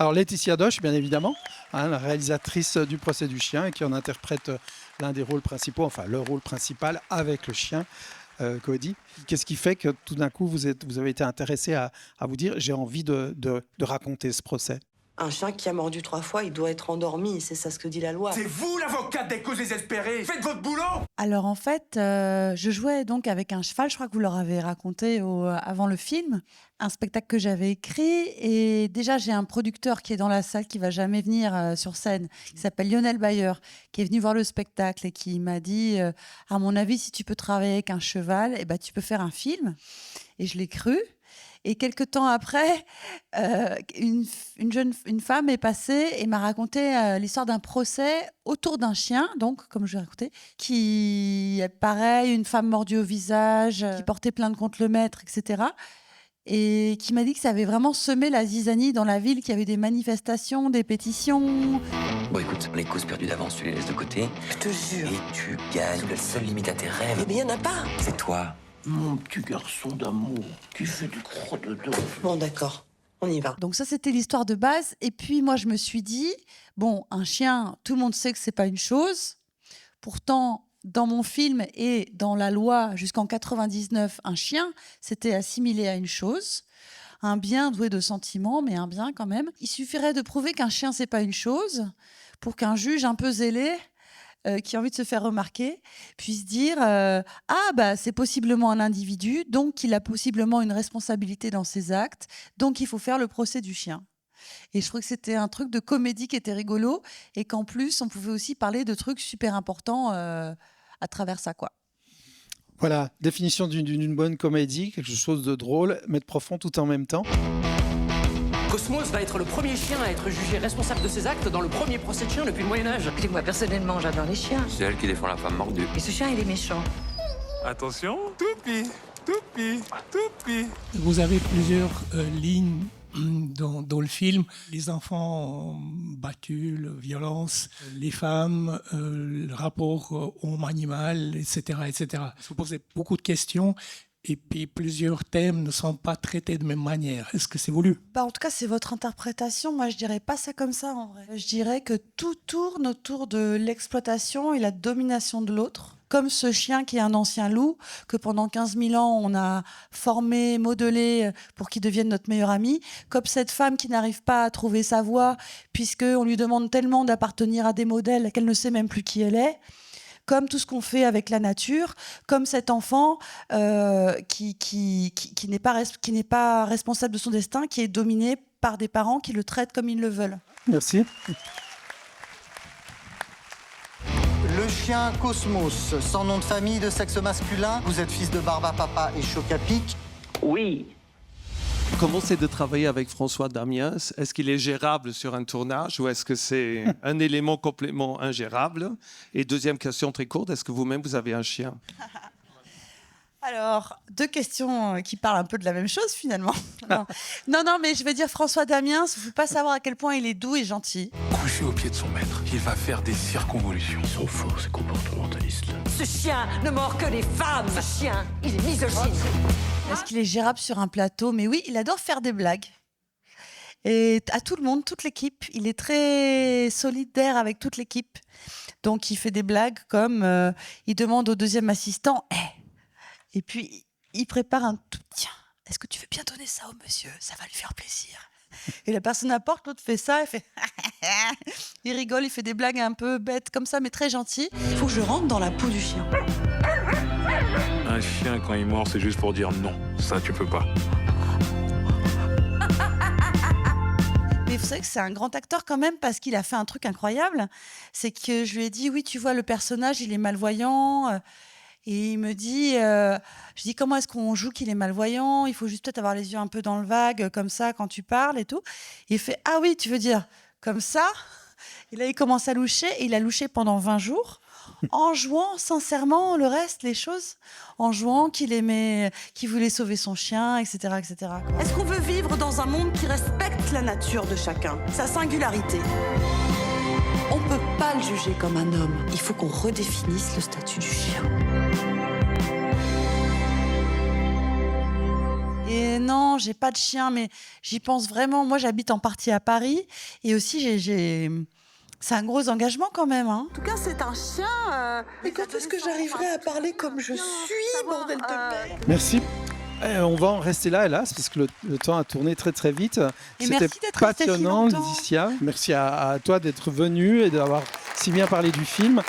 Alors Laetitia Doche, bien évidemment, la réalisatrice du Procès du chien et qui en interprète l'un des rôles principaux, enfin le rôle principal avec le chien, Cody. Qu'est-ce qui fait que tout d'un coup vous avez été intéressé à vous dire j'ai envie de raconter ce procès? Un chien qui a mordu 3 fois, il doit être endormi, c'est ça ce que dit la loi. C'est vous l'avocate des causes désespérées. Faites votre boulot. Alors en fait, je jouais donc avec un cheval, je crois que vous leur avez raconté avant le film, un spectacle que j'avais écrit. Et déjà, j'ai un producteur qui est dans la salle, qui va jamais venir sur scène, qui s'appelle Lionel Bayer, qui est venu voir le spectacle et qui m'a dit, à mon avis, si tu peux travailler avec un cheval, eh ben, tu peux faire un film. Et je l'ai cru. Et quelques temps après, une femme est passée et m'a raconté l'histoire d'un procès autour d'un chien, donc, comme je l'ai raconté, qui est pareil, une femme mordue au visage, qui portait plainte contre le maître, etc. Et qui m'a dit que ça avait vraiment semé la zizanie dans la ville, qu'il y avait des manifestations, des pétitions. Bon, écoute, les causes perdues d'avance, tu les laisses de côté. Je te jure. Et tu gagnes. La seule limite à tes rêves, Eh bien, il n'y en a pas. c'est toi. Mon petit garçon d'amour, tu fais du crotte-dedans. Bon, d'accord, on y va. Donc ça, c'était l'histoire de base. Et puis moi, je me suis dit, bon, un chien, tout le monde sait que c'est pas une chose. Pourtant, dans mon film et dans la loi, jusqu'en 99, un chien, c'était assimilé à une chose. Un bien doué de sentiments, mais un bien quand même. Il suffirait de prouver qu'un chien, c'est pas une chose pour qu'un juge un peu zélé, qui a envie de se faire remarquer, puisse dire c'est possiblement un individu, donc il a possiblement une responsabilité dans ses actes, donc il faut faire le procès du chien. Et je trouvais que c'était un truc de comédie qui était rigolo et qu'en plus, on pouvait aussi parler de trucs super importants à travers ça, quoi. Voilà, définition d'une bonne comédie, quelque chose de drôle, mais de profond tout en même temps. Cosmos va être le premier chien à être jugé responsable de ses actes dans le premier procès de chien depuis le Moyen-Âge. Écoutez, moi, personnellement, j'adore les chiens. C'est elle qui défend la femme mordue. Et ce chien, il est méchant. Attention, Toupi, Toupi, Toupi. Vous avez plusieurs lignes dans le film. Les enfants battus, la violence, les femmes, le rapport homme-animal, etc., etc. Vous posez beaucoup de questions. Et puis, plusieurs thèmes ne sont pas traités de même manière. Est-ce que c'est voulu ? En tout cas, c'est votre interprétation. Moi, je dirais pas ça comme ça, en vrai. Je dirais que tout tourne autour de l'exploitation et la domination de l'autre. Comme ce chien qui est un ancien loup, que pendant 15 000 ans, on a formé, modelé pour qu'il devienne notre meilleur ami. Comme cette femme qui n'arrive pas à trouver sa voie, puisqu'on lui demande tellement d'appartenir à des modèles qu'elle ne sait même plus qui elle est. Comme tout ce qu'on fait avec la nature, comme cet enfant qui n'est pas responsable de son destin, qui est dominé par des parents qui le traitent comme ils le veulent. Merci. Le chien Cosmos, sans nom de famille, de sexe masculin. Vous êtes fils de Barba Papa et Chocapic. Oui. Comment c'est de travailler avec François Damiens? Est-ce qu'il est gérable sur un tournage ou est-ce que c'est un élément complètement ingérable? Et deuxième question très courte, est-ce que vous-même, vous avez un chien? Alors, 2 questions qui parlent un peu de la même chose, finalement. Non, mais je vais dire François Damiens, il ne faut pas savoir à quel point il est doux et gentil. Couché au pied de son maître, il va faire des circonvolutions. Ils sont forts, ces comportementalistes. Ce chien ne mord que les femmes. Ce chien, il est misogyne. Est-ce qu'il est gérable sur un plateau? Mais oui, il adore faire des blagues. Et à tout le monde, toute l'équipe. Il est très solidaire avec toute l'équipe. Donc, il fait des blagues comme il demande au deuxième assistant et puis, il prépare un tout. Tiens, est-ce que tu veux bien donner ça au monsieur? Ça va lui faire plaisir. Et la personne apporte, l'autre fait ça, elle fait. Il rigole, il fait des blagues un peu bêtes comme ça, mais très gentilles. Il faut que je rentre dans la peau du chien. Un chien, quand il mord, c'est juste pour dire non. Ça, tu peux pas. Mais vous savez que c'est un grand acteur quand même parce qu'il a fait un truc incroyable. C'est que je lui ai dit, oui, tu vois, le personnage, il est malvoyant. Et il me dit, je dis, comment est-ce qu'on joue qu'il est malvoyant? Il faut juste peut-être avoir les yeux un peu dans le vague, comme ça, quand tu parles et tout. Et il fait, ah oui, tu veux dire comme ça? Et là, il commence à loucher. Et il a louché pendant 20 jours, en jouant sincèrement le reste, les choses. En jouant qu'il aimait, qu'il voulait sauver son chien, etc., etc. quoi. Est-ce qu'on veut vivre dans un monde qui respecte la nature de chacun, sa singularité? On ne peut pas le juger comme un homme. Il faut qu'on redéfinisse le statut du chien. Et Mais non, j'ai pas de chien, mais j'y pense vraiment. Moi, j'habite en partie à Paris et aussi c'est un gros engagement quand même. Hein. En tout cas, c'est un chien. Mais quand est-ce que j'arriverai à parler comme je suis, bordel de merde? Merci. On va en rester là, hélas, parce que le temps a tourné très très vite. Et C'était merci d'être resté si passionnant, longtemps. Laetitia. Merci à toi d'être venue et d'avoir si bien parlé du film.